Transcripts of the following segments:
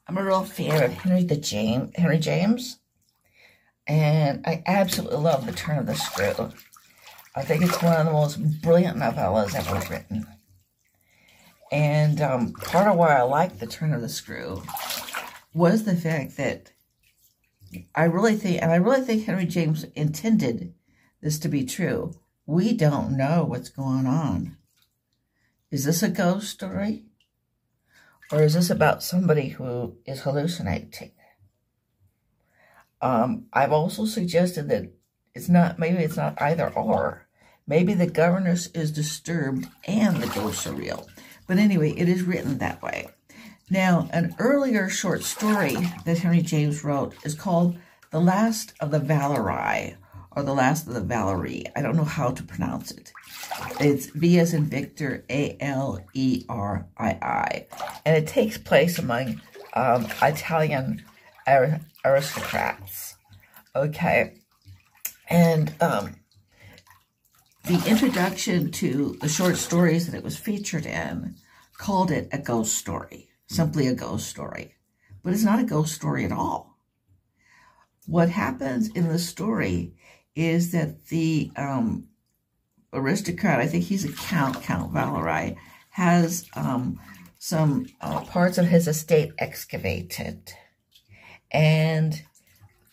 I'm a real fan of Henry James, and I absolutely love The Turn of the Screw. I think it's one of the most brilliant novellas ever written. And part of why I like The Turn of the Screw was the fact that I really think Henry James intended this to be true. We don't know what's going on. Is this a ghost story? Or is this about somebody who is hallucinating? I've also suggested that maybe it's not either or. Maybe the governess is disturbed and the ghosts are real. But anyway, it is written that way. Now, an earlier short story that Henry James wrote is called The Last of the Valerii, or The Last of the Valerii. I don't know how to pronounce it. It's V as in Victor, Alerii. And it takes place among Italian aristocrats. Okay. And the introduction to the short stories that it was featured in called it a ghost story, simply a ghost story. But it's not a ghost story at all. What happens in the story is that the aristocrat, I think he's a Count Valerii, has some parts of his estate excavated. And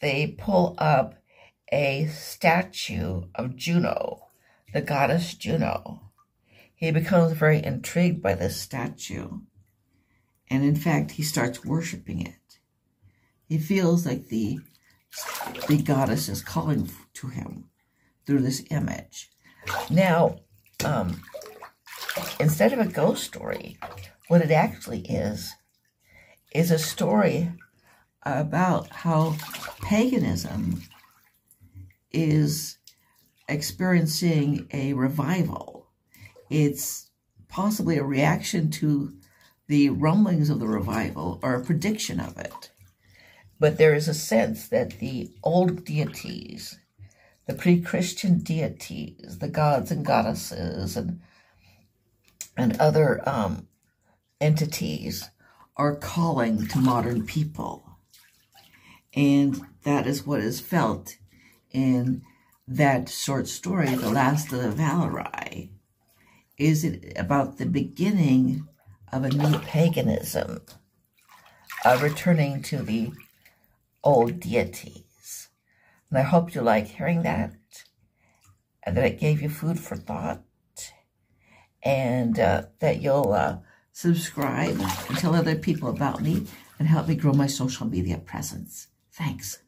they pull up a statue of Juno, the goddess Juno. He becomes very intrigued by this statue. And in fact, he starts worshiping it. He feels like the goddess is calling to him through this image. Now, instead of a ghost story, what it actually is a story about how paganism is experiencing a revival. It's possibly a reaction to the rumblings of the revival or a prediction of it. But there is a sense that the old deities, the pre-Christian deities, the gods and goddesses and other entities are calling to modern people. And that is what is felt in that short story, The Last of the Valerii. Is it about the beginning of a new paganism, returning to the old deities? And I hope you like hearing that, and that it gave you food for thought, and that you'll subscribe and tell other people about me and help me grow my social media presence. Thanks.